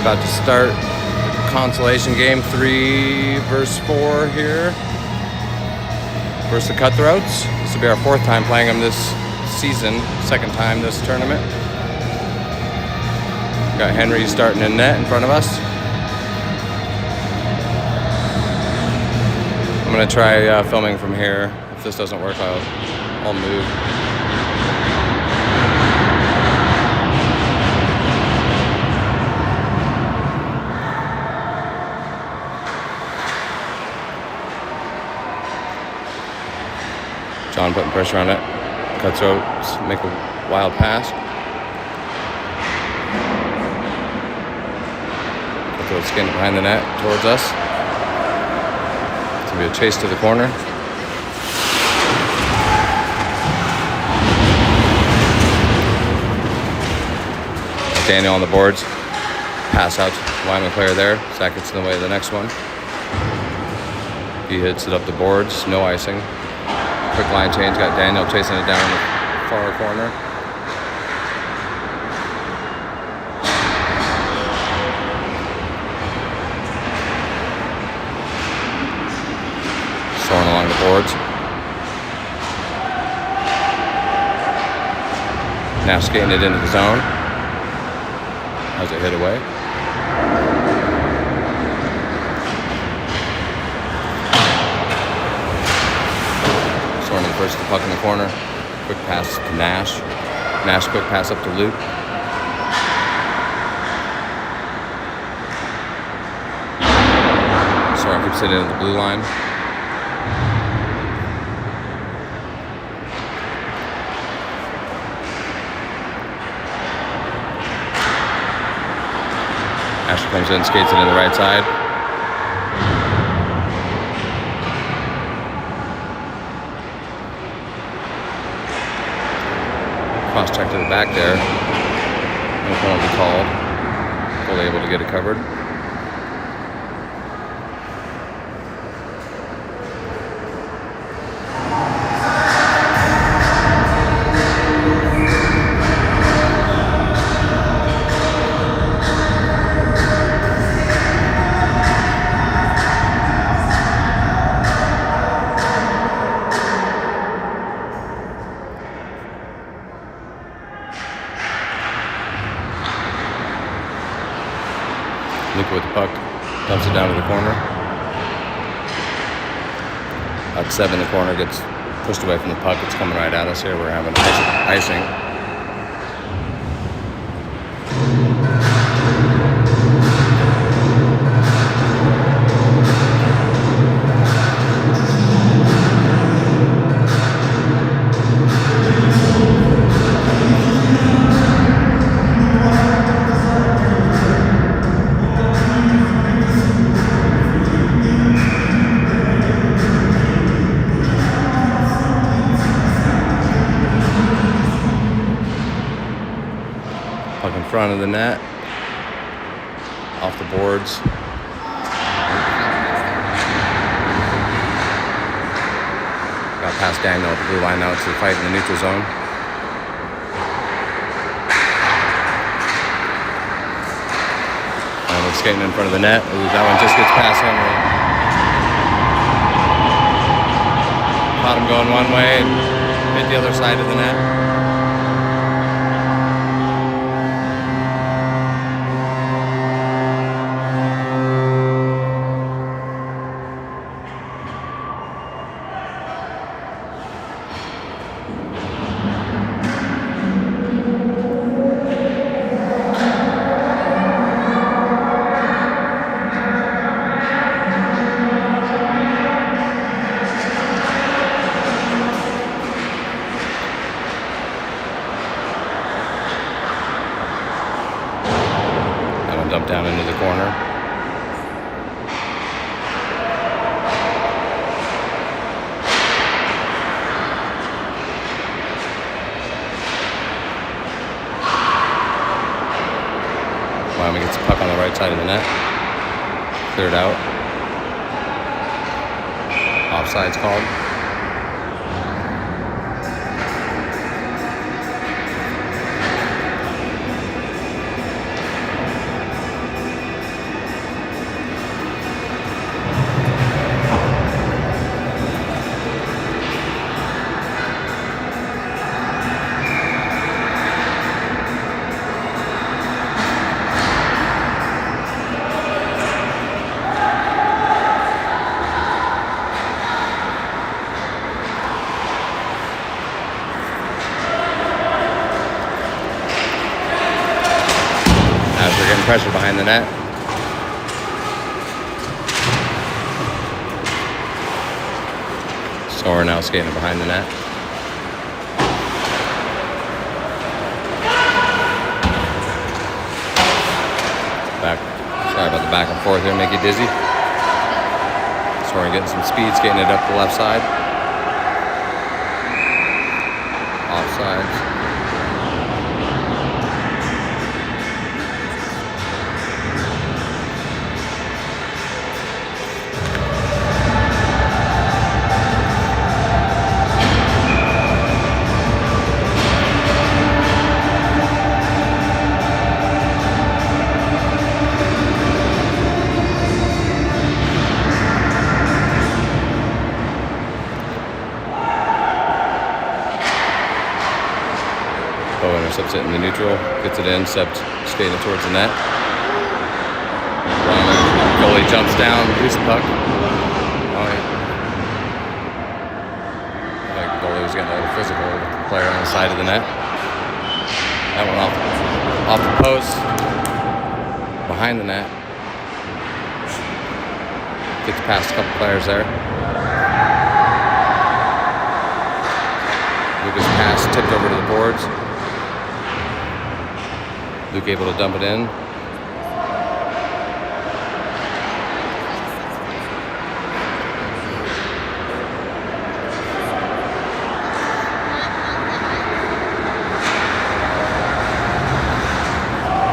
About to start the consolation game, 3 versus 4 here. Versus the Cutthroats. This will be our 4th time playing them this season, 2nd time this tournament. Got Henry starting in net in front of us. I'm gonna try filming from here. If this doesn't work, I'll move. John putting pressure on it. Cutthroats make a wild pass. Cutthroats getting behind the net towards us. It's gonna be a chase to the corner. Daniel on the boards. Pass out to the Wyoming player there. Zach gets in the way of the next one. He hits it up the boards. No icing. Quick line change, got Daniel chasing it down in the far corner. Soaring along the boards. Now skating it into the zone. How's it hit away? First the puck in the corner. Quick pass to Nash. Nash quick pass up to Luke. Sorry, keeps it into the blue line. Asher comes in, skates it in the right side. Cross check to the back there. No penalty called. Fully able to get it covered. Luke with the puck, dumps it down to the corner. Out 7 the corner, gets pushed away from the puck. It's coming right at us here. We're having icing. Puck in front of the net, off the boards. Got past Daniel at the blue line, now it's a fight in the neutral zone. And we're skating in front of the net. Ooh, that one just gets past Henry. Caught him going one way, hit the other side of the net. Dump down into the corner. Wyoming gets the puck on the right side of the net. Cleared out. Offside's called. behind the net. So we're now skating behind the net. Sorry about the back and forth here, make you dizzy. So we're getting some speed, skating it up the left side. Offsides. Intercepts it in the neutral, gets it in, Sept skating it towards the net. Goalie jumps down, release the puck. Like the goalie was getting a little physical with the player on the side of the net. That went off the post, behind the net. Gets past a couple players there. Lucas pass tipped over to the boards. Luke able to dump it in.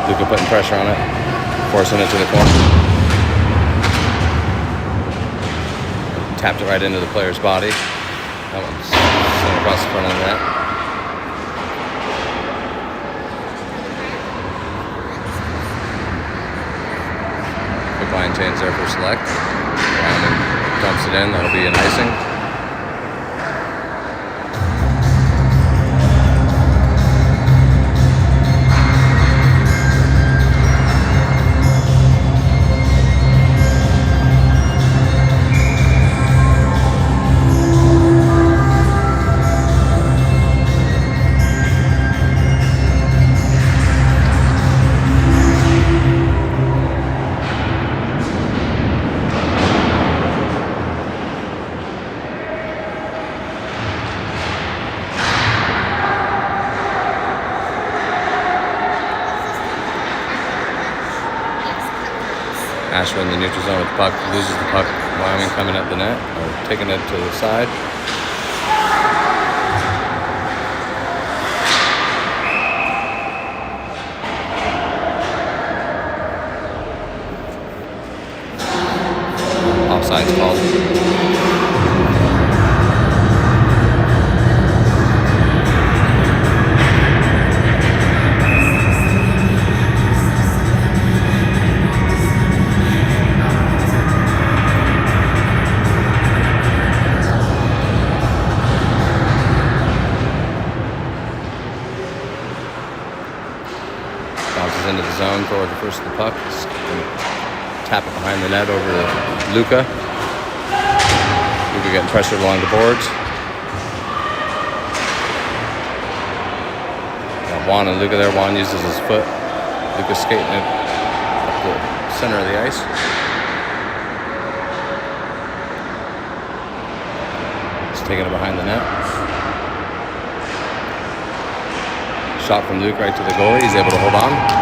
Luke putting pressure on it, forcing it to the corner. Tapped it right into the player's body. That one's sent across the front of the net. Line change there for select. Wyman dumps it in, that'll be an icing. Ashwin in the neutral zone with the puck, loses the puck. Wyoming coming at the net, or taking it to the side. Offside's called. Into the zone toward the first of the puck. Tap it behind the net over to Luca. Luca getting pressured along the boards. Got Juan and Luca there. Juan uses his foot. Luca skating it up the center of the ice. He's taking it behind the net. Shot from Luke right to the goalie. He's able to hold on.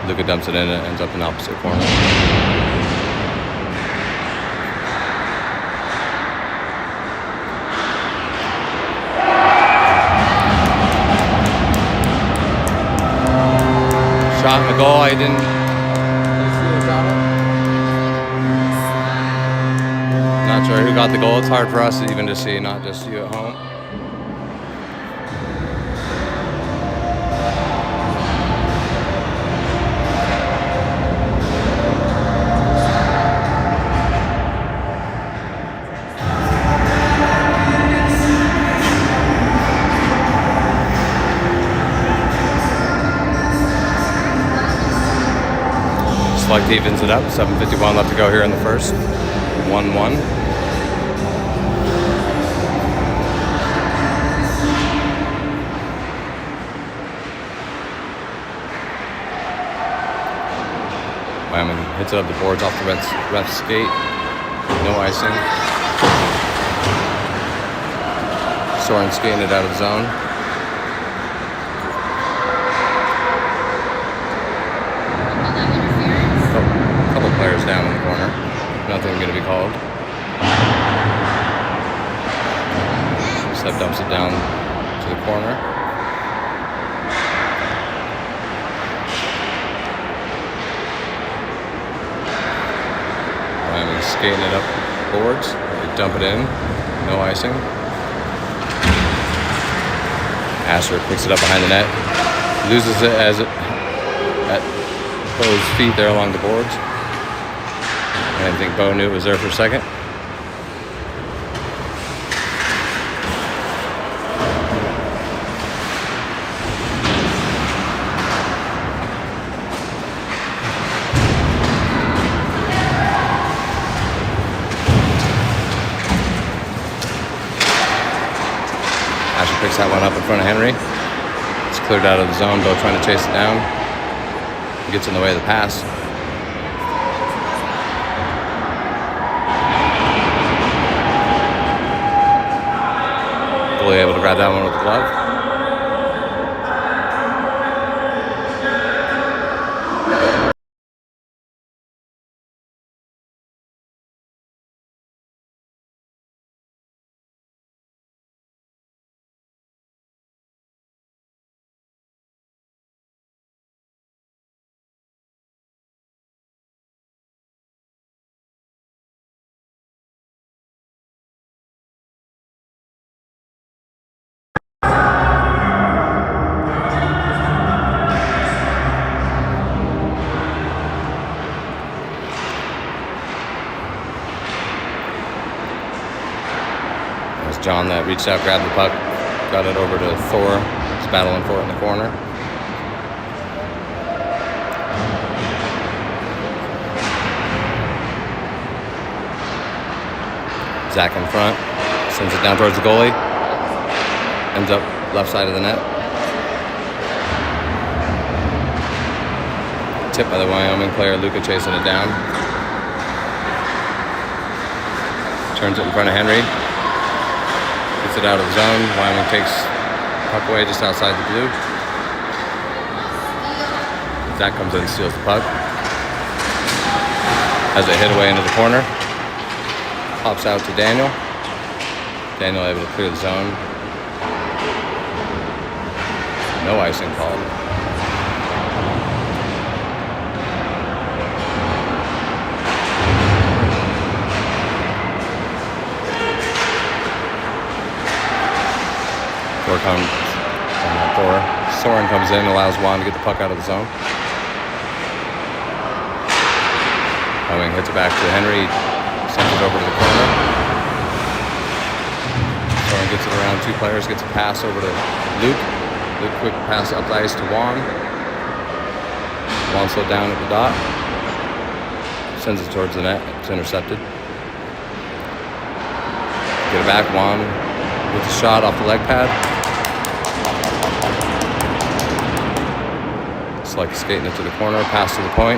Luca dumps it in and it ends up in the opposite corner. Shot in the goal, I didn't. Not sure who got the goal. It's hard for us even to see, not just you at home. evens it up. 7:51 left to go here in the first. 1-1. Wyoming hits it up the boards off the ref's skate. No icing. Soren skating it out of zone. Couple players down in the corner. Nothing going to be called. Step dumps it down to the corner. Wyoming skating it up boards. They dump it in. No icing. Asher picks it up behind the net. Loses it as it at Bo's feet there along the boards. And I think Bo knew it was there for a second. Asher picks that one up in front of Henry. It's cleared out of the zone. Bo trying to chase it down. He gets in the way of the pass. Fully able to grab that one with the glove. John that reached out, grabbed the puck, got it over to Thor. He's battling for it in the corner. Zach in front, sends it down towards the goalie. Ends up left side of the net. Tipped by the Wyoming player, Luca chasing it down. Turns it in front of Henry. Gets it out of the zone. Wyoming takes puck away just outside the blue. Zach comes in and steals the puck. Has it hit away into the corner. Pops out to Daniel. Daniel able to clear the zone. No icing called. Soren comes in, allows Juan to get the puck out of the zone. Wyoming hits it back to Henry, sends it over to the corner. Soren gets it around two players, gets a pass over to Luke. Luke quick pass up the ice to Juan. Juan slowed down at the dot. Sends it towards the net. It's intercepted. Get it back, Juan with the shot off the leg pad. Like skating it to the corner, pass to the point.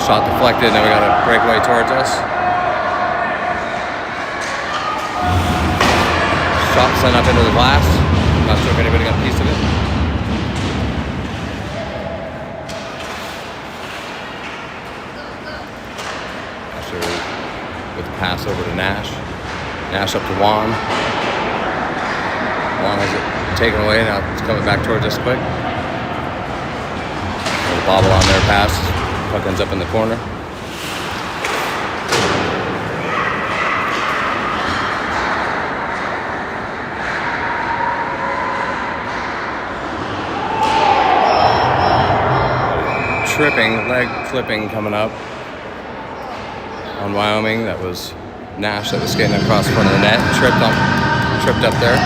Shot deflected, now we got a breakaway towards us. Shot sent up into the glass. Not sure if anybody got a piece of it. Asher with the pass over to Nash. Nash up to Juan. Juan has it taken away, now it's coming back towards us quick. Bobble on their pass. Puck ends up in the corner. Tripping, leg flipping coming up on Wyoming. That was Nash that was skating across the front of the net. Tripped up there.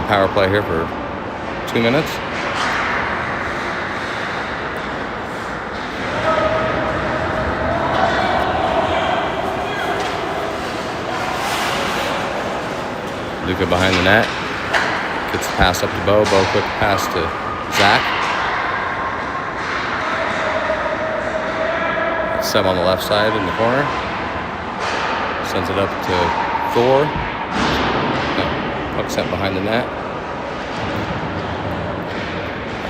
power play here for 2 minutes. Luka behind the net. Gets the pass up to Bo. Bo quick pass to Zach. Seb on the left side in the corner. Sends it up to Thor. No, puck sent behind the net.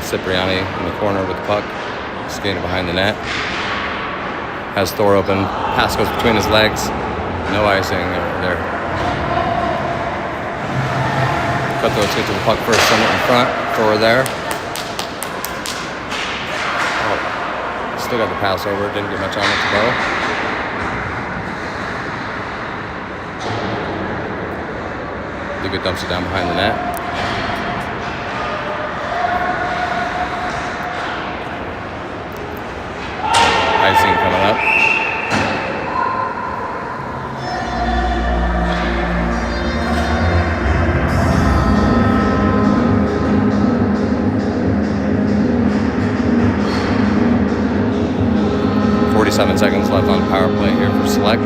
Cipriani in the corner with the puck. Skating behind the net. Has Thor open. Pass goes between his legs. No icing there. Cut those, get to the puck first, send it in front. Thor there. Oh, still got the pass over. Didn't get much on it to go. Luka dumps it down behind the net. Icing coming up. Seven seconds left on power play here for Select.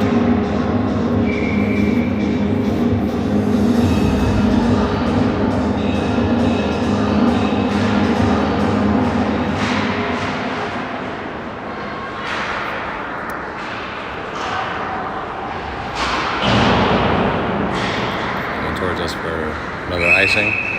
Coming towards us for another icing.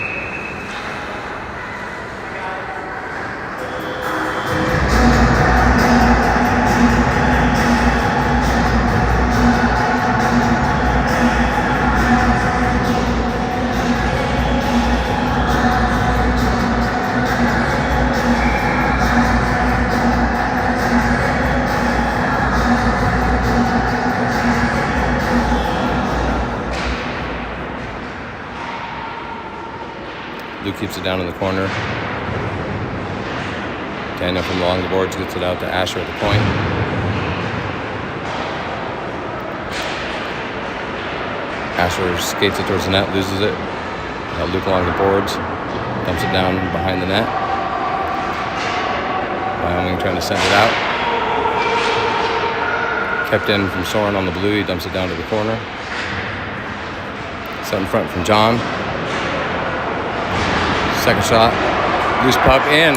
Luke keeps it down in the corner. Daniel from along the boards gets it out to Asher at the point. Asher skates it towards the net, loses it. Luke along the boards, dumps it down behind the net. Wyoming trying to send it out. Kept in from Soren on the blue, he dumps it down to the corner. Set in front from John. Second shot, loose puck in.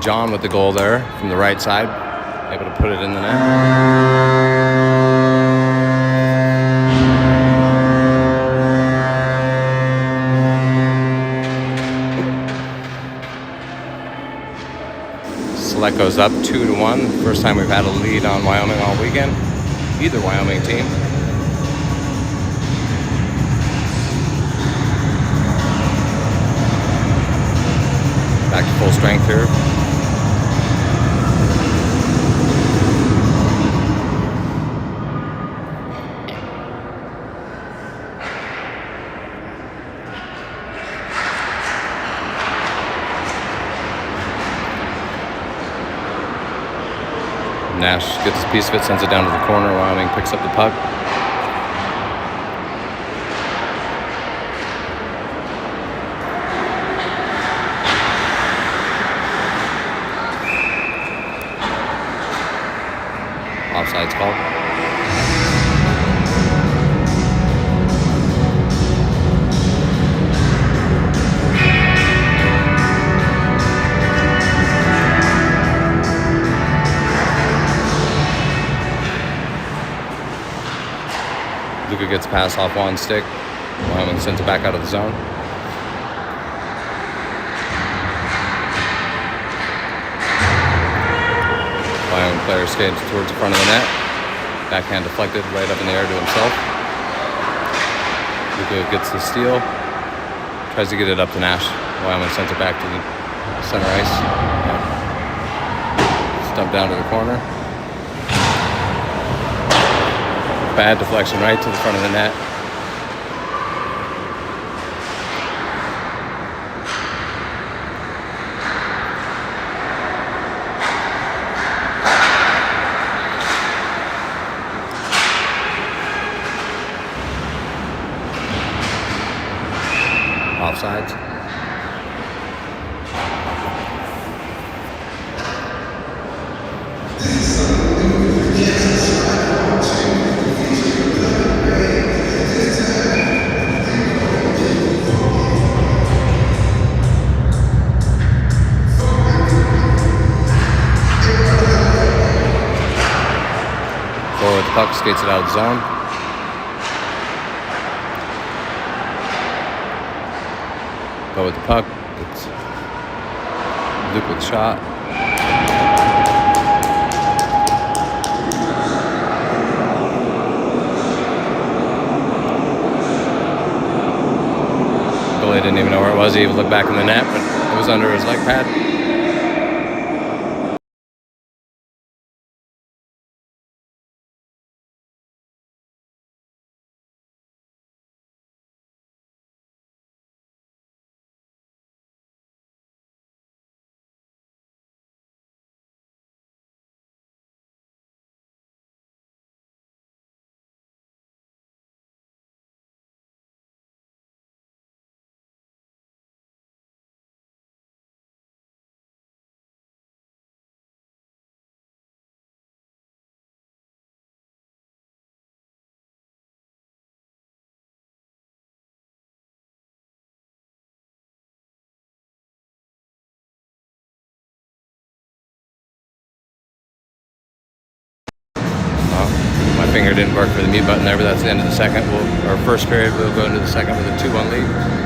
John with the goal there from the right side, able to put it in the net. Select goes up 2-1. First time we've had a lead on Wyoming all weekend. Either Wyoming team. Back to full strength here. Nash gets his piece of it, sends it down to the corner. Wyoming picks up the puck. Offside's called. Luka gets passed off one stick. Wyoming sends it back out of the zone. Wyoming player skates towards the front of the net. Backhand deflected right up in the air to himself. Luka gets the steal. Tries to get it up to Nash. Wyoming sends it back to the center ice. Stumped down to the corner. Bad deflection right to the front of the net. offsides. With the puck, skates it out of the zone. Go with the puck. It's Luke with the shot. Goalie didn't even know where it was. He even looked back in the net, but it was under his leg pad. My finger didn't work for the mute button there, but that's the end of the second. Our first period, we'll go into the second with a 2-1 lead.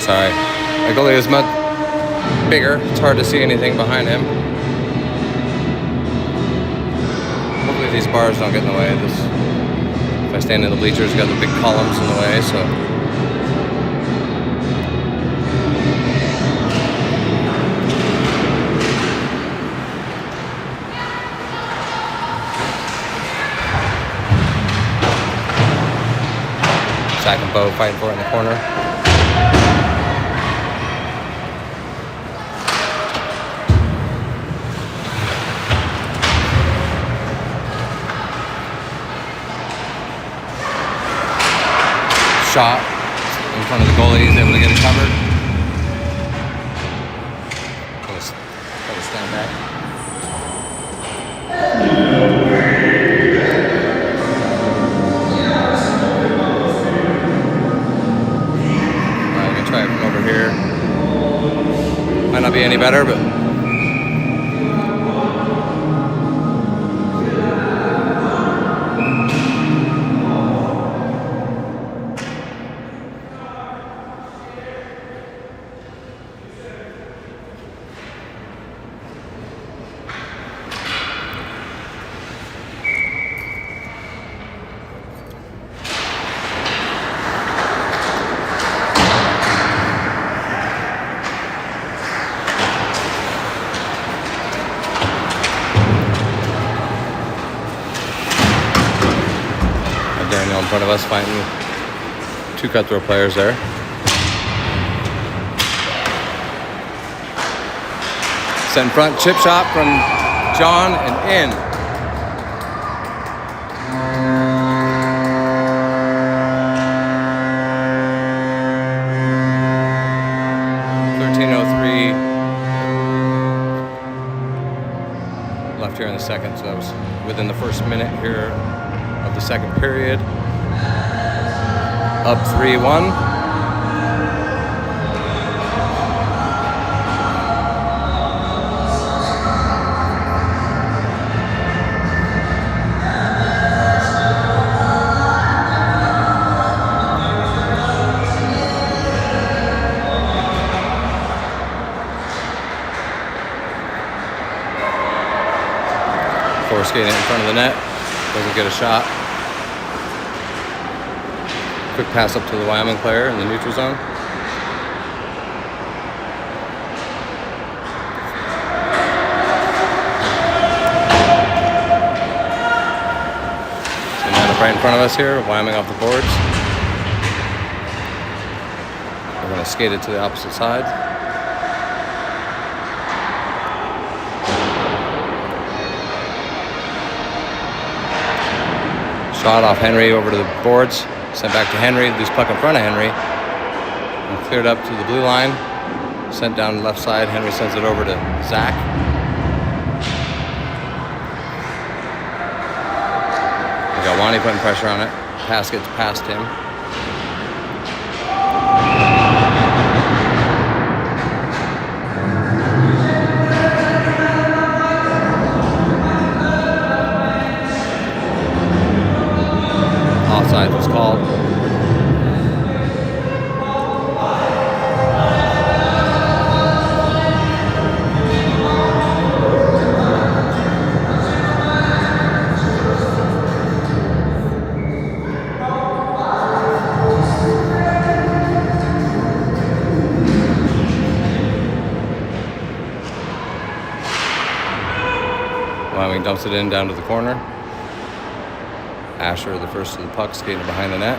Sorry. My goalie is much bigger. It's hard to see anything behind him. Hopefully these bars don't get in the way. If I stand in the bleachers, got the big columns in the way, so. Zach and Bo fighting for it in the corner. Shot in front of the goalie, he's able to get it covered. Gotta stand back. I'm gonna try it from over here. Might not be any better, but Daniel in front of us fighting two cutthroat players there. Set in front, chip shot from John and in. Left here in the second, so that was within the first minute here of the second period. Up 3-1. Skating in front of the net, doesn't get a shot. Quick pass up to the Wyoming player in the neutral zone. So now right in front of us here, Wyoming off the boards. We're going to skate it to the opposite side. Shot off Henry over to the boards, sent back to Henry, loose puck in front of Henry, and cleared up to the blue line, sent down the left side. Henry sends it over to Zach. We got Wani putting pressure on it. Pass gets past him. Offside was called. Wyoming dumps it in down to the corner. Asher, the first of the puck, skating behind the net.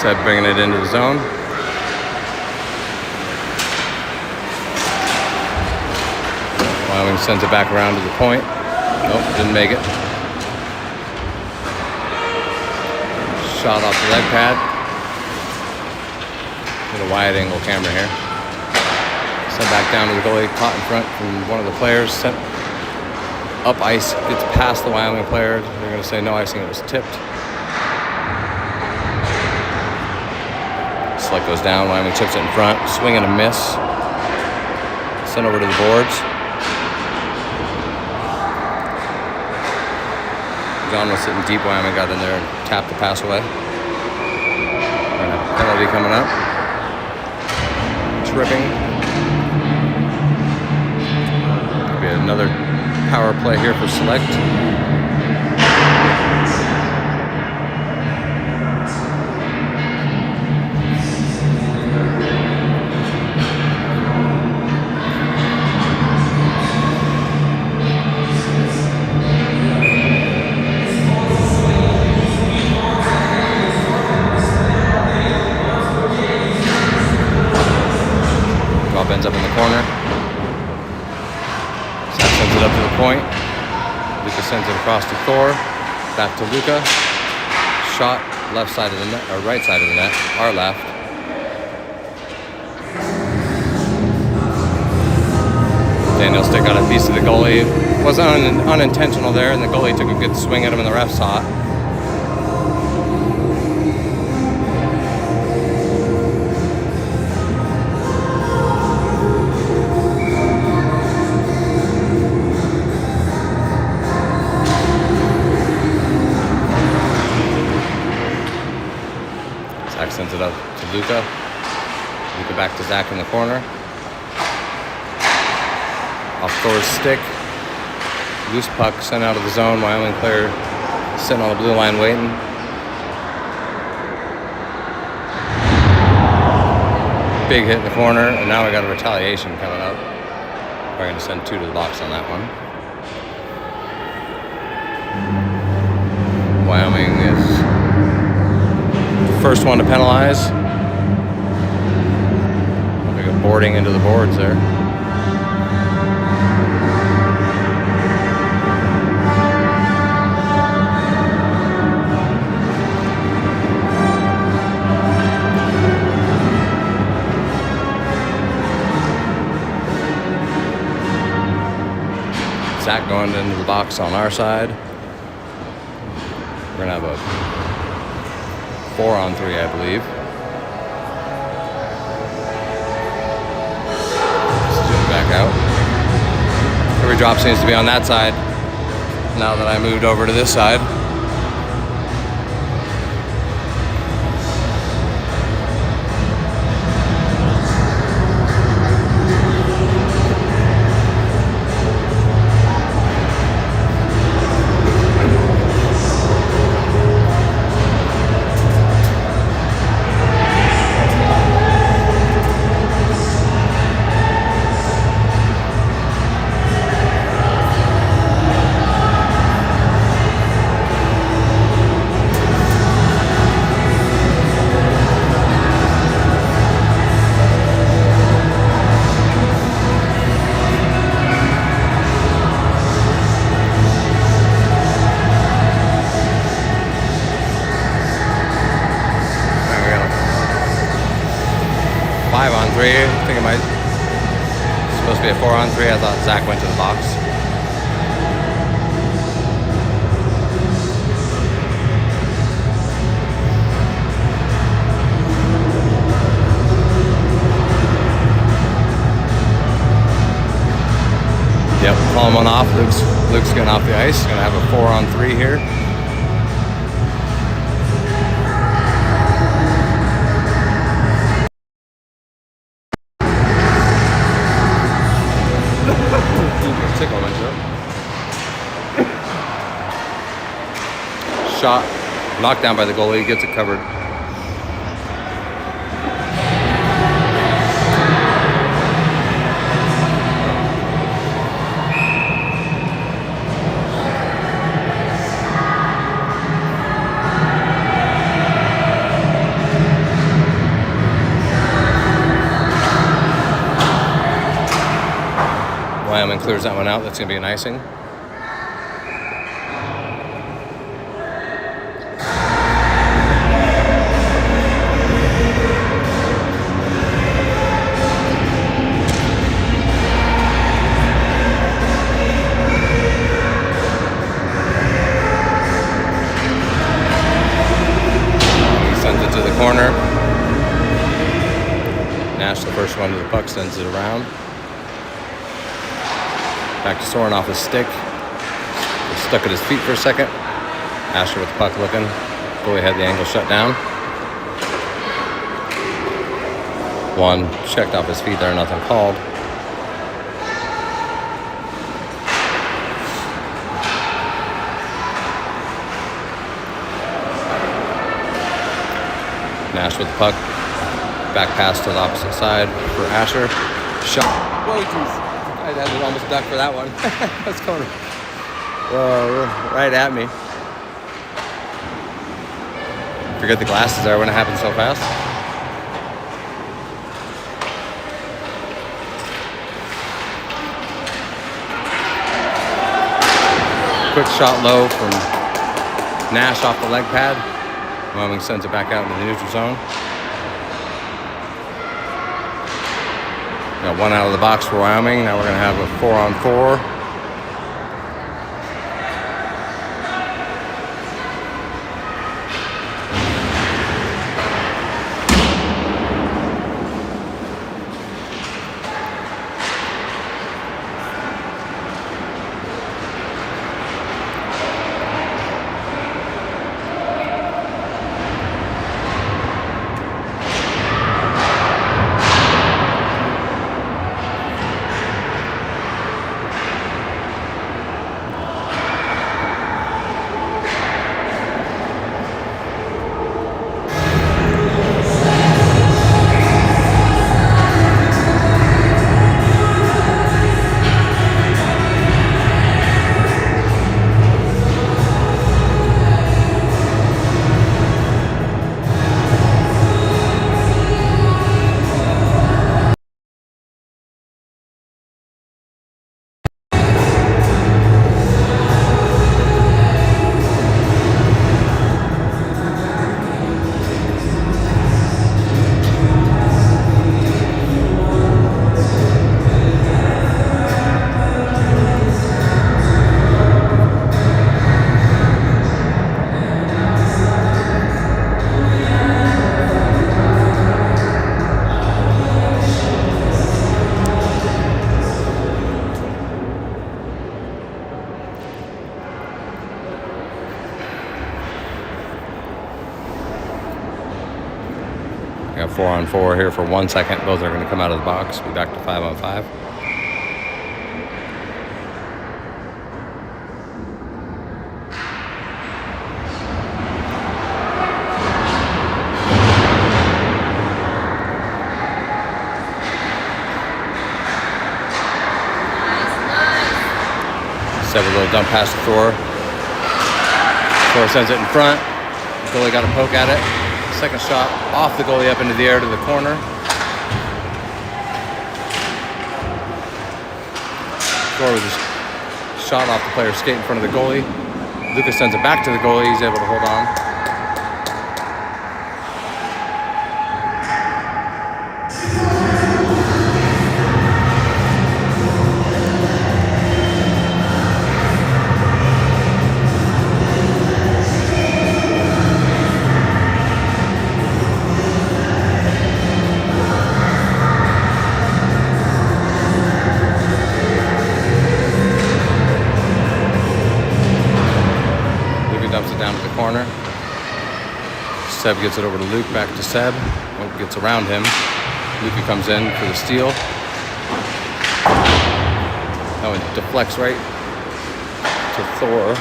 Seb bringing it into the zone. Wyoming sends it back around to the point. Nope, didn't make it. Shot off the leg pad. With a wide angle camera here. Sent back down to the goalie, caught in front from one of the players, sent up ice, gets past the Wyoming player. They're going to say no icing, it was tipped. Select goes down, Wyoming chips it in front, swing and a miss. Sent over to the boards. John was sitting deep, Wyoming got in there and tapped the pass away. Penalty coming up. Tripping. Another power play here for Select. Drop ends up in the corner. Sends it up to the point. Luca sends it across to Thor. Back to Luca. Shot left side of the net, or right side of the net, our left. Daniel stick got a piece of the goalie. It wasn't unintentional there, and the goalie took a good swing at him, and the ref saw it. Sends it up to Luca. Luca back to Zach in the corner. Off Thor's stick. Loose puck sent out of the zone. Wyoming player sitting on the blue line waiting. Big hit in the corner, and now we got a retaliation coming up. We're going to send 2 to the box on that one. Wyoming is the first one to penalize. Like a boarding into the boards there. Zach going into the box on our side. We're gonna have a 4-on-3, I believe. Let's do it back out. Every drop seems to be on that side now that I moved over to this side. I think it might. It's supposed to be a 4-on-3. I thought Zach went to the box. Yep, calling one off. Luke's getting off the ice. Gonna have a 4-on-3 here. Shot, knocked down by the goalie, gets it covered. Wyoming clears that one out. That's going to be an icing. Corner. Nash, the first one to the puck, sends it around. Back to Soren off his stick. Stuck at his feet for a second. Asher with the puck looking. Goalie had the angle shut down. One checked off his feet there, nothing called. Nash with the puck. Back pass to the opposite side for Asher. Shot. Whoa, jeez. I had to almost duck for that one. That's coming right at me. Forget the glasses there when it happened so fast. Quick shot low from Nash off the leg pad. Wyoming sends it back out into the neutral zone. Got one out of the box for Wyoming. Now we're going to have a 4-on-4. got 4-on-4 here for 1 second. Both are going to come out of the box. Be back to 5-on-5. Seb with a little dump pass to Thor. Thor sends it in front. The goalie got a poke at it. Second shot off the goalie up into the air to the corner. Thor with a shot off the player's skate in front of the goalie. Lucas sends it back to the goalie. He's able to hold on. Dumps it down to the corner. Seb gets it over to Luke, back to Seb. Luke gets around him. Luke comes in for the steal. Oh, it deflects right to Thor.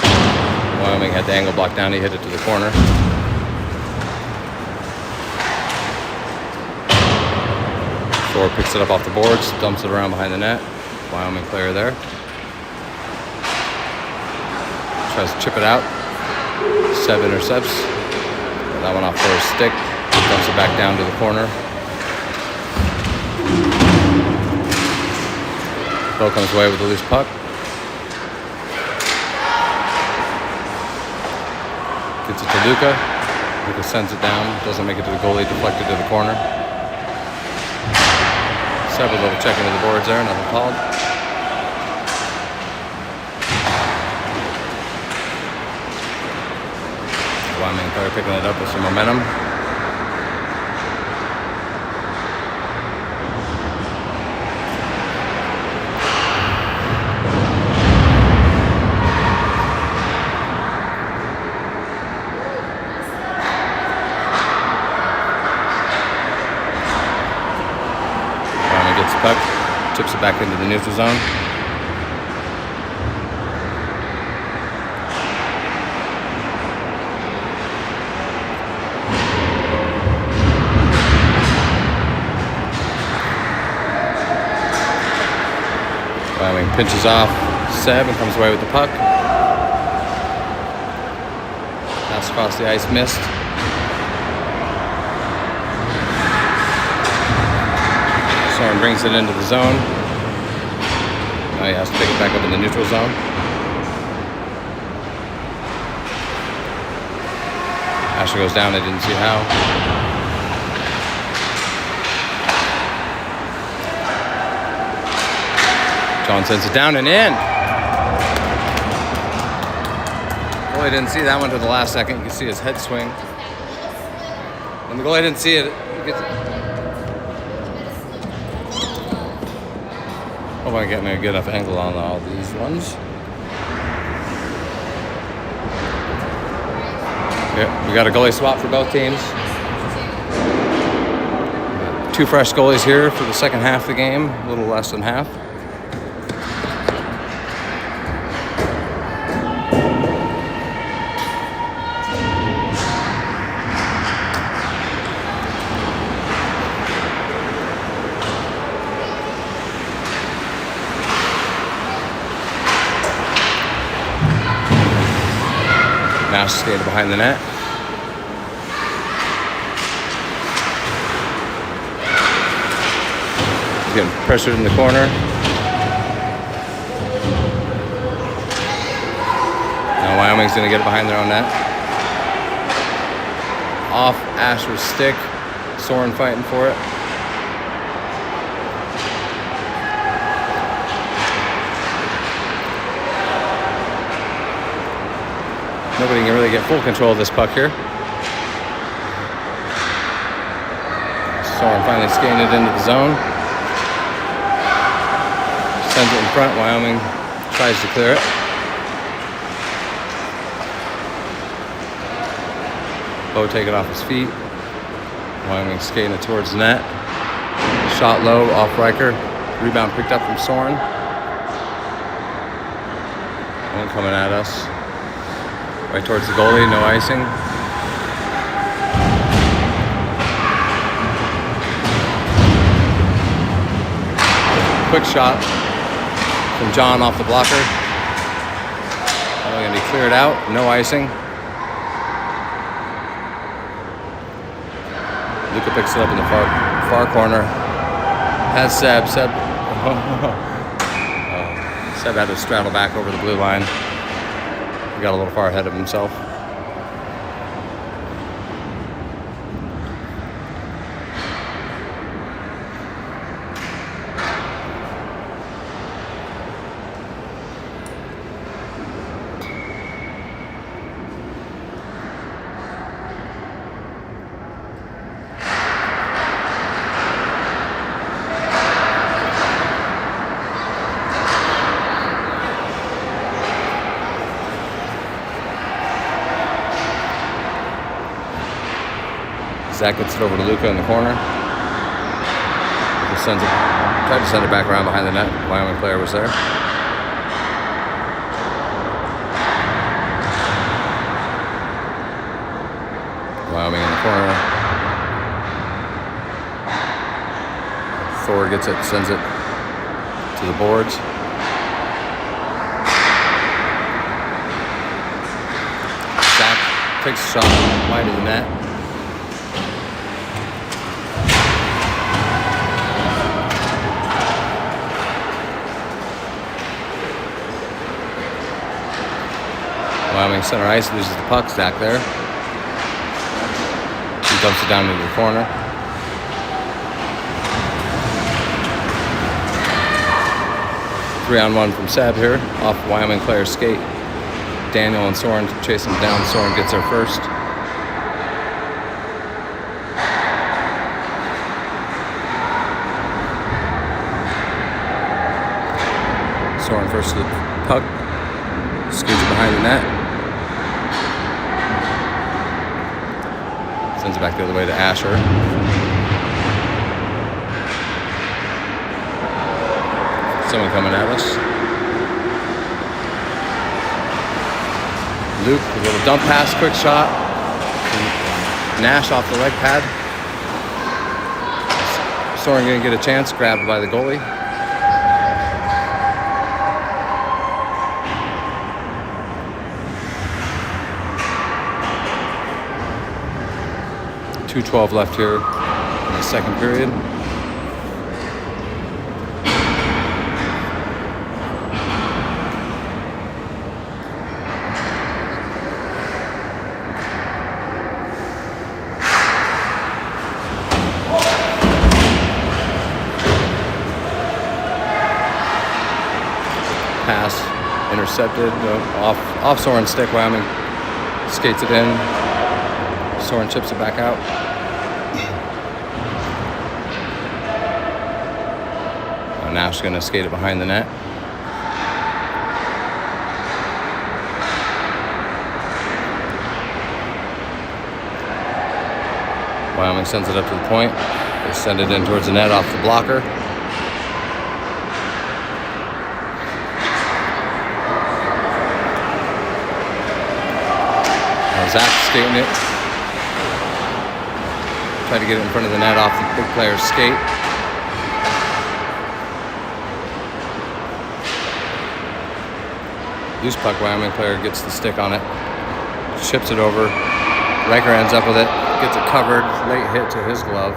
Wyoming had the angle blocked down. He hit it to the corner. Thor picks it up off the boards, dumps it around behind the net. Wyoming player there. Tries to chip it out. Seb intercepts. That one off for his stick. Dumps it back down to the corner. Bo comes away with the loose puck. Gets it to Luca. Luca sends it down. Doesn't make it to the goalie. Deflected to the corner. Seb a little check into the boards there. Nothing called. Wyoming player picking it up with some momentum. Wyoming gets the puck, chips it back into the neutral zone. Wyoming pinches off Seb and comes away with the puck. Pass across the ice, missed. Soren brings it into the zone. Now he has to pick it back up in the neutral zone. Asher goes down, I didn't see how. John sends it down and in. Goalie didn't see that one to the last second. You can see his head swing. When the goalie didn't see it, he gets it. Hope I get me a good enough angle on all these ones. Yeah, we got a goalie swap for both teams. 2 fresh goalies here for the second half of the game, a little less than half. Now skated behind the net. He's getting pressured in the corner. Now Wyoming's going to get it behind their own net. Off Asher's stick. Soren fighting for it. Nobody can really get full control of this puck here. Soren finally skating it into the zone. Sends it in front. Wyoming tries to clear it. Bo take it off his feet. Wyoming skating it towards the net. Shot low, off Riker. Rebound picked up from Soren. One coming at us. Right towards the goalie, no icing. Quick shot from John off the blocker. Going to be cleared out, no icing. Luca picks it up in the far corner. Has Seb. Seb had to straddle back over the blue line. He got a little far ahead of himself. Zach gets it over to Luca in the corner. He tried to send it back around behind the net. Wyoming player was there. Wyoming in the corner. Thor gets it, sends it to the boards. Zach takes a shot wide of the net. Wyoming center ice, loses the puck. Zach there. He dumps it down into the corner. Three-on-one from Seb here, off Wyoming player's skate. Daniel and Soren chase him down. Soren gets there first. Soren first to the puck. Skates it behind the net. Sends it back the other way to Asher. Someone coming at us. Luke, a little dump pass, quick shot. Nash off the leg pad. Soren gonna get a chance, grabbed by the goalie. .2:12 left here in the second period. Pass intercepted, off Soren's stick. Wyoming skates it in. Soren chips it back out. Nash going to skate it behind the net. Wyoming sends it up to the point. They send it in towards the net off the blocker. Zach skating it. Try to get it in front of the net off the big player's skate. Loose puck, Wyoming player gets the stick on it, chips it over. Riker ends up with it, gets it covered, late hit to his glove.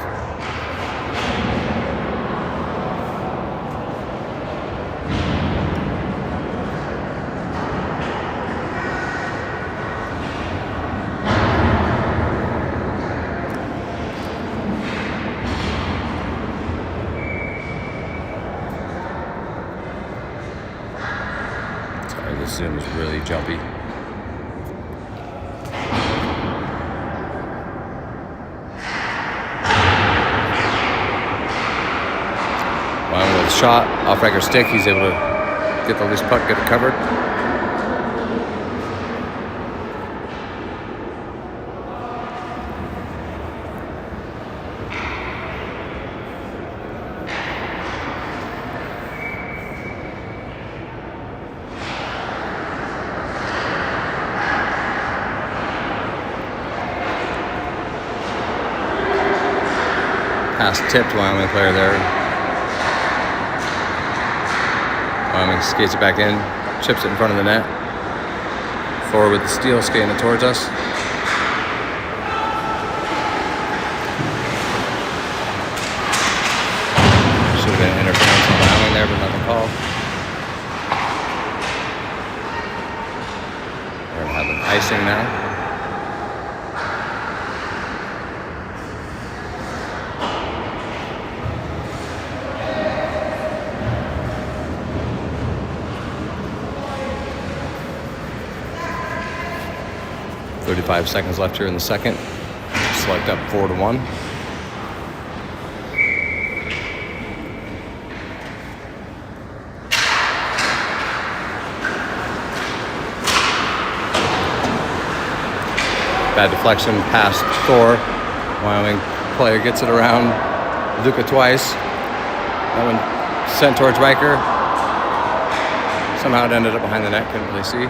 This Zoom is really jumpy. Wyoming with a shot, off Riker's stick, he's able to get the loose puck, get it covered. Pass tipped, Wyoming player there. Wyoming skates it back in, chips it in front of the net. Forward with the steal, skating it towards us. Should have been interference on Wyoming there, but nothing called. We're gonna have an icing now. .35 seconds left here in the second. Select up 4-1. Bad deflection, pass Thor. Wyoming player gets it around Luca twice. That one sent towards Riker. Somehow it ended up behind the net, couldn't really see.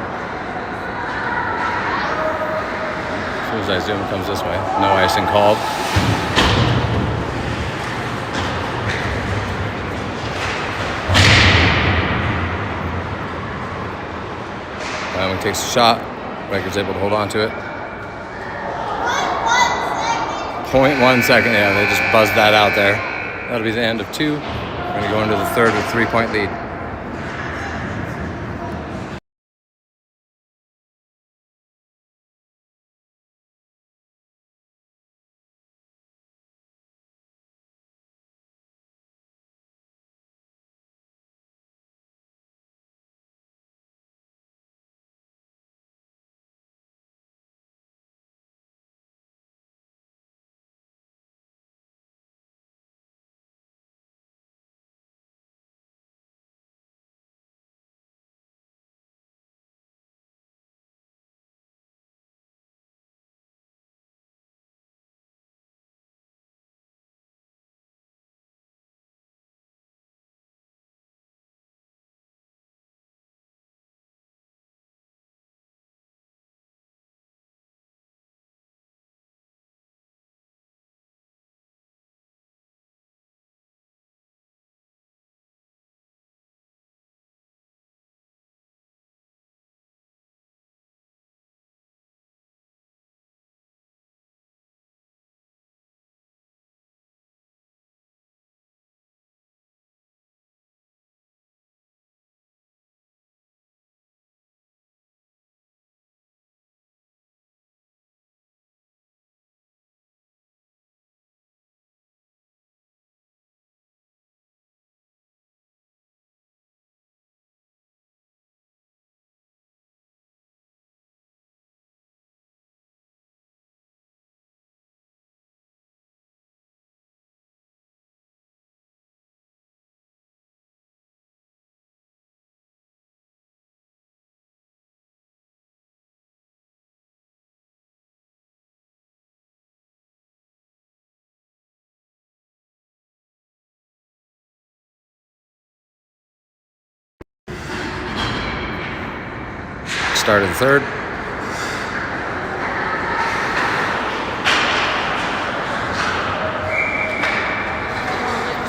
As I zoom, it comes this way. No icing called. Wyoming takes a shot. Riker's able to hold on to it. 0.1 second. Yeah, they just buzzed that out there. That'll be the end of 2. We're going to go into the third with a 3-point lead. Start of the third.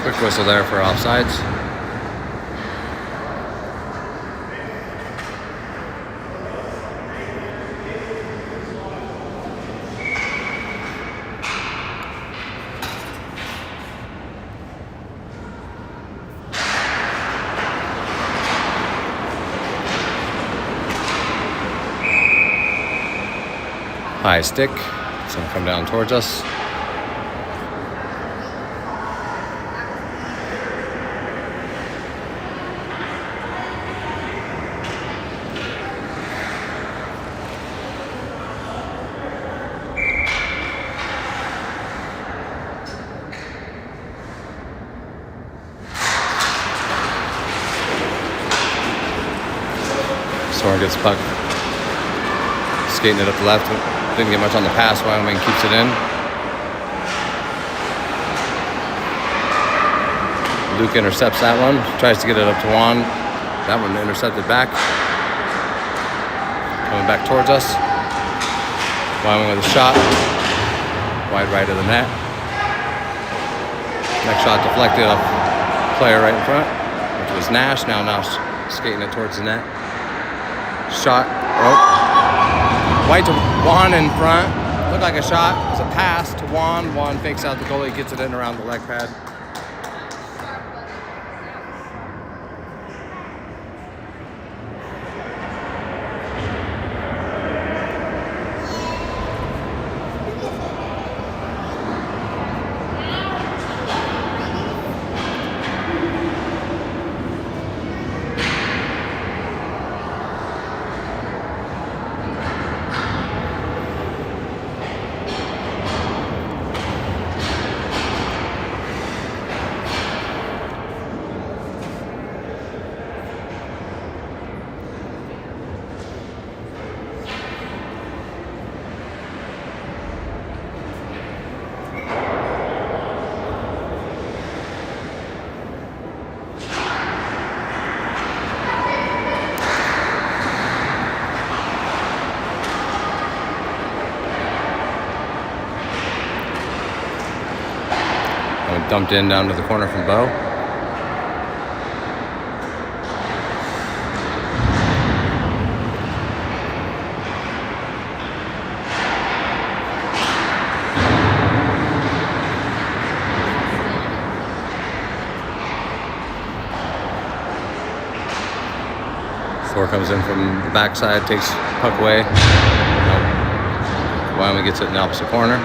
Quick whistle there for offsides. High stick, it's gonna come down towards us. Soren gets the puck, skating it up the left. Didn't get much on the pass. Wyoming keeps it in. Luke intercepts that one. Tries to get it up to Juan. That one intercepted back. Coming back towards us. Wyoming with a shot. Wide right of the net. Next shot deflected off player right in front, which was Nash. Now Nash skating it towards the net. Shot. Oh. White to Juan in front. Looked like a shot. It was a pass to Juan. Juan fakes out the goalie, gets it in around the leg pad. Dumped in down to the corner from Bo. Thor comes in from the backside, takes puck away. Wyoming gets it in the opposite corner.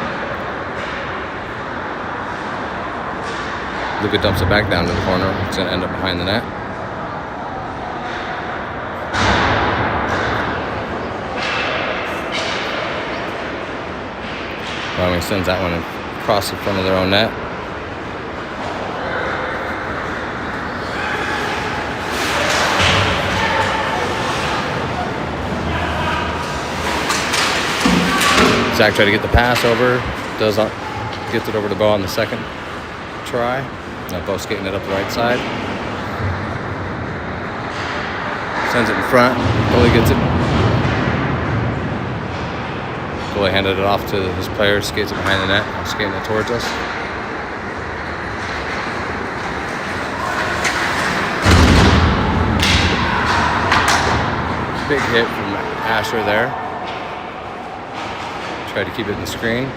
Luka dumps it back down to the corner. It's going to end up behind the net. Wyoming sends that one across the front of their own net. Zach tried to get the pass over. Gets it over to Bo on the second try. Now Bo skating it up the right side. Sends it in front. Goalie gets it. Goalie handed it off to his player. Skates it behind the net. Skating it towards us. Big hit from Asher there. Tried to keep it in the screen.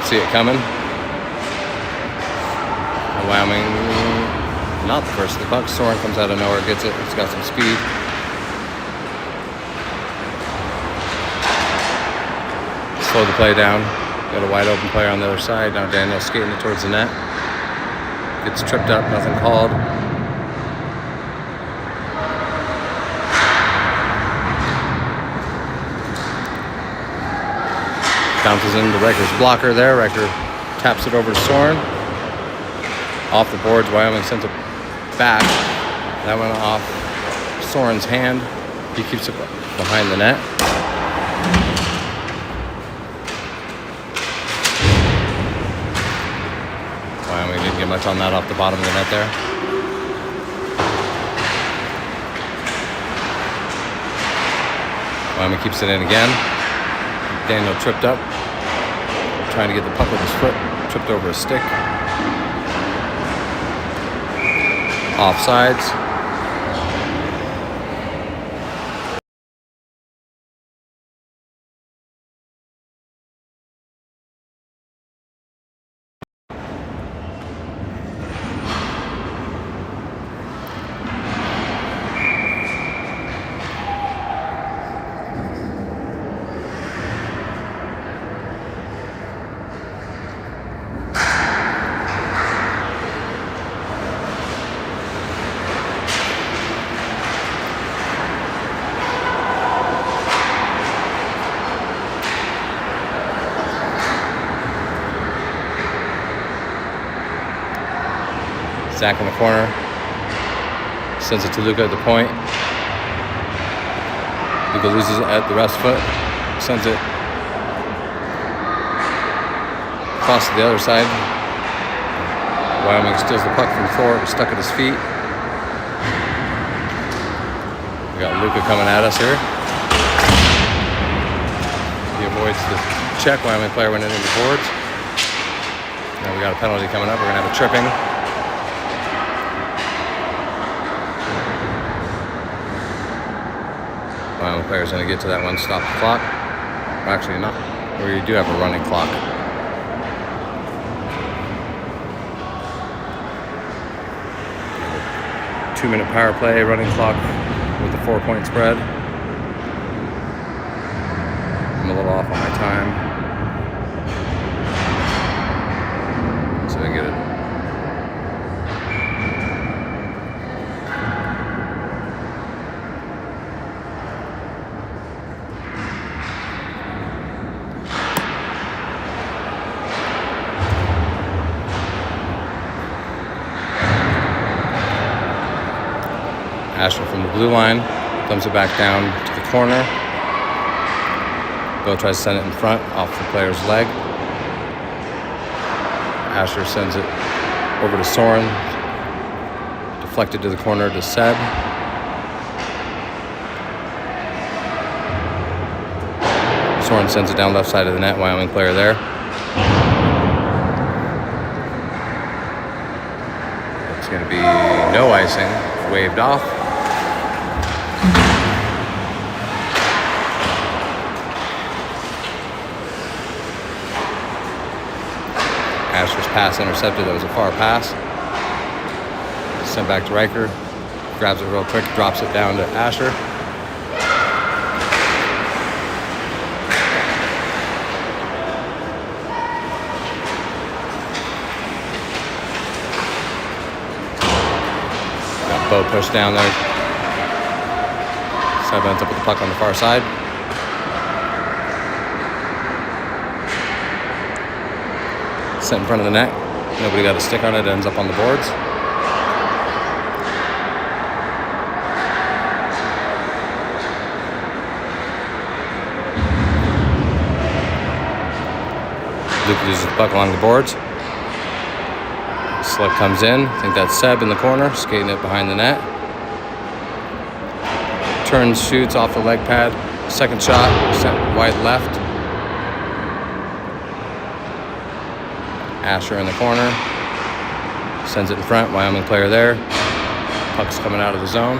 See it coming. Wyoming, not the first of the puck. Soren comes out of nowhere, gets it. It's got some speed. Slow the play down. Got a wide open player on the other side. Now Daniel skating it towards the net. Gets tripped up, nothing called. Bounces into Recker's blocker there. Recker taps it over to Soren. Off the boards, Wyoming sends it back. That went off Soren's hand. He keeps it behind the net. Wyoming didn't get much on that off the bottom of the net there. Wyoming keeps it in again. Daniel tripped up, trying to get the puck with his foot, tripped over a stick. Offsides. Zach in the corner. Sends it to Luka at the point. Luka loses it at the rest foot. Sends it across to the other side. Wyoming steals the puck from Thor. It was stuck at his feet. We got Luka coming at us here. He avoids the check. Wyoming player went into the boards. Now we got a penalty coming up. We're going to have a tripping. Wyoming player's going to get to that one, stop the clock. Actually, not. We do have a running clock. 2-minute power play, running clock with a 4-point spread. I'm a little off on my time. So I get it. Asher from the blue line thumbs it back down to the corner. Bill tries to send it in front off the player's leg. Asher sends it over to Soren. Deflected to the corner to Seb. Soren sends it down left side of the net. Wyoming player there. It's going to be no icing. Waved off. Asher's pass intercepted. That was a far pass. Sent back to Riker. Grabs it real quick. Drops it down to Asher. Got Bo pushed down there. Seb ends up with the puck on the far side. Set in front of the net. Nobody got a stick on it. It ends up on the boards. Luke uses the puck along the boards. Select comes in. I think that's Seb in the corner, skating it behind the net. Turns, shoots off the leg pad. Second shot, sent wide left. Asher in the corner, sends it in front, Wyoming player there. Puck's coming out of the zone.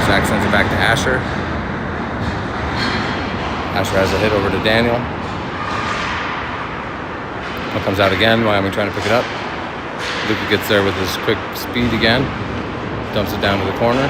Zach sends it back to Asher. Asher has a hit over to Daniel. Puck comes out again, Wyoming trying to pick it up. Luca gets there with his quick speed again. Dumps it down to the corner.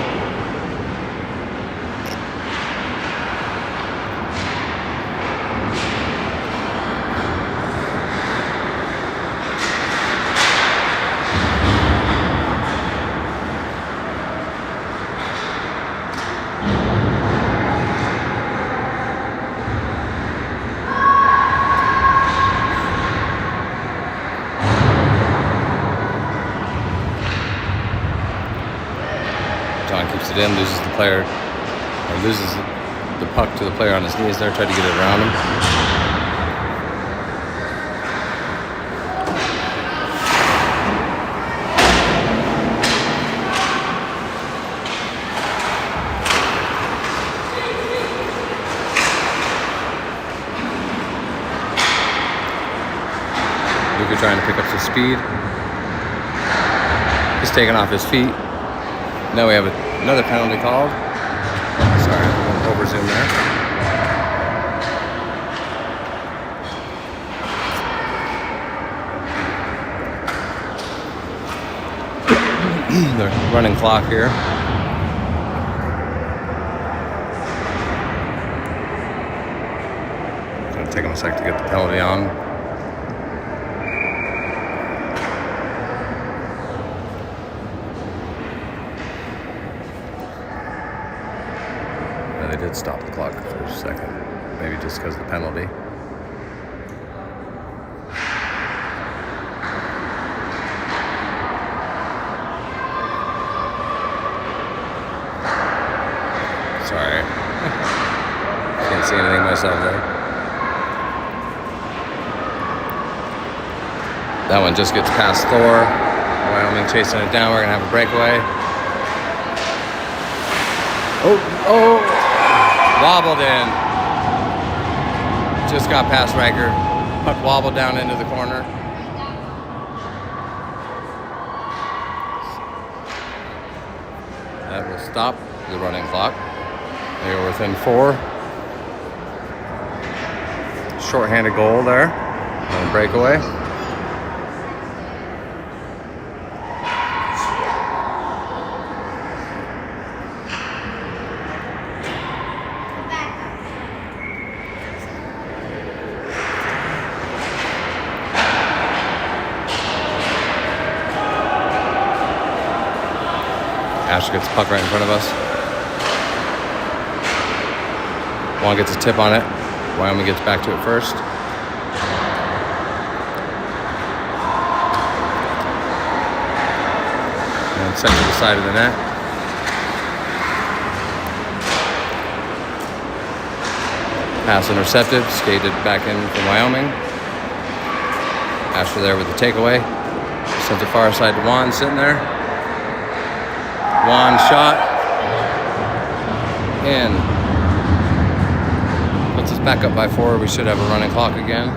John keeps it in, loses the player, or loses the puck to the player on his knees there, tried to get it around him. Luka trying to pick up some speed. He's taking off his feet. Now we have another penalty called. Sorry, I over zoom there. The running clock here. It's gonna take him a sec to get the penalty on. They did stop the clock for a second, maybe just because of the penalty. Sorry. Can't see anything myself there. That one just gets past Thor. Wyoming chasing it down. We're going to have a breakaway. Oh! Wobbled in. Just got past Riker. Puck wobbled down into the corner. That will stop the running clock. They are within 4. Short-handed goal there. And breakaway. Asher gets the puck right in front of us. Juan gets a tip on it. Wyoming gets back to it first. And sent to the side of the net. Pass intercepted, skated back in from Wyoming. Asher there with the takeaway. Sent it far side to Juan, sitting there. Juan shot. In. Puts us back up by 4. We should have a running clock again.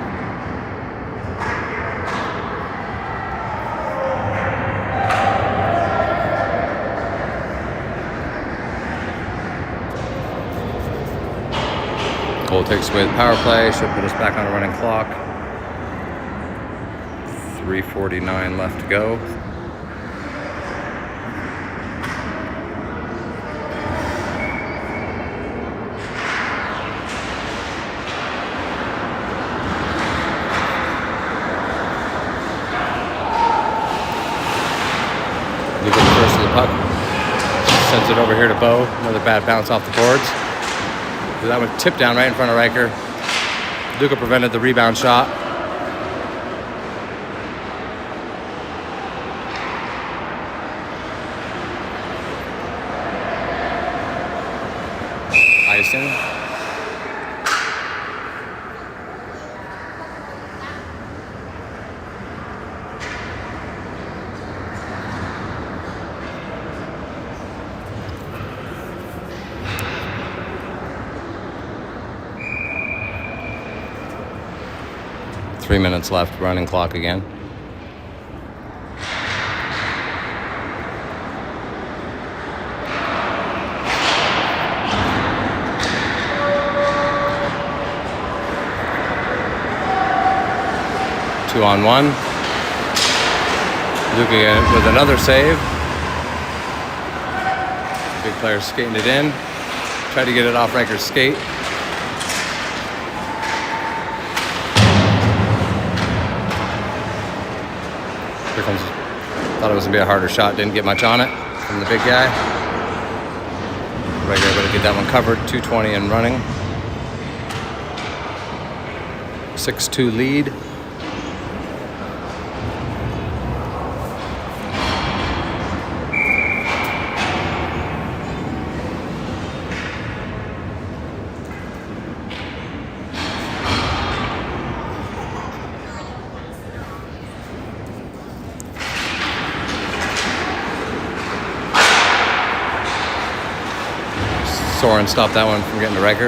Goal takes away the power play. Should put us back on a running clock. 3:49 left to go. Look at the first of the puck. Sends it over here to Bo. Another bad bounce off the boards. That one tipped down right in front of Riker. Luca prevented the rebound shot. Icing. Three minutes left, running clock again. Two on one. Luca with another save. Big player skating it in. Tried to get it off Riker's skate. Here comes, thought it was gonna be a harder shot, didn't get much on it from the big guy. Riker able to get that one covered, 2:20 and running. 6-2 lead. Soren stopped that one from getting to Riker.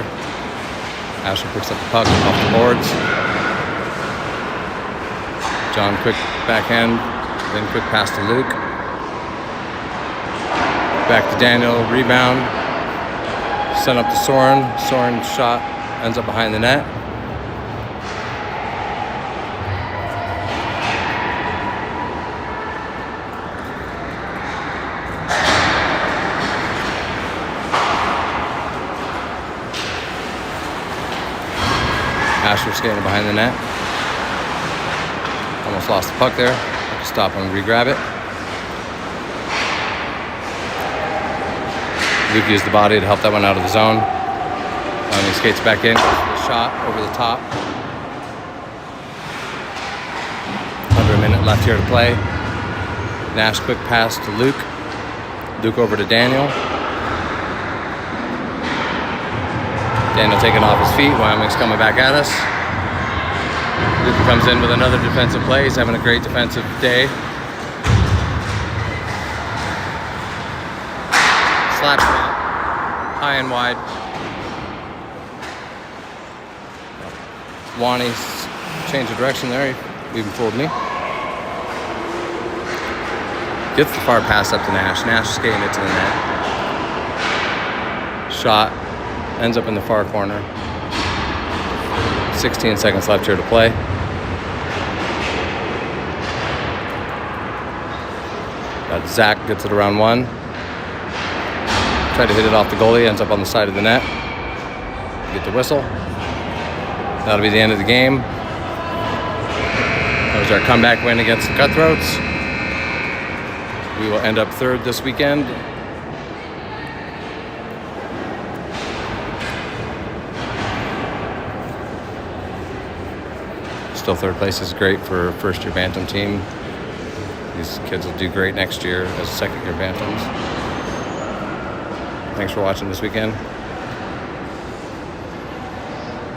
Asher picks up the puck off the boards. John quick backhand, then quick pass to Luke. Back to Daniel, rebound. Sent up to Soren. Soren's shot ends up behind the net. Asher skating behind the net. Almost lost the puck there. Have to stop and re-grab it. Luke used the body to help that one out of the zone. He skates back in. Shot over the top. Under a minute left here to play. Nash quick pass to Luke. Luke over to Daniel. Daniel taking off his feet. Wyoming's coming back at us. Luke comes in with another defensive play. He's having a great defensive day. Slap shot. High and wide. Wani's change of direction there. He even fooled me. Gets the far pass up to Nash. Nash skating it to the net. Shot. Ends up in the far corner. 16 seconds left here to play. Zach gets it around one. Tried to hit it off the goalie. Ends up on the side of the net. Get the whistle. That'll be the end of the game. That was our comeback win against the Cutthroats. We will end up third this weekend. Still third place is great for a first-year Bantam team. These kids will do great next year as second-year Bantams. Thanks for watching this weekend.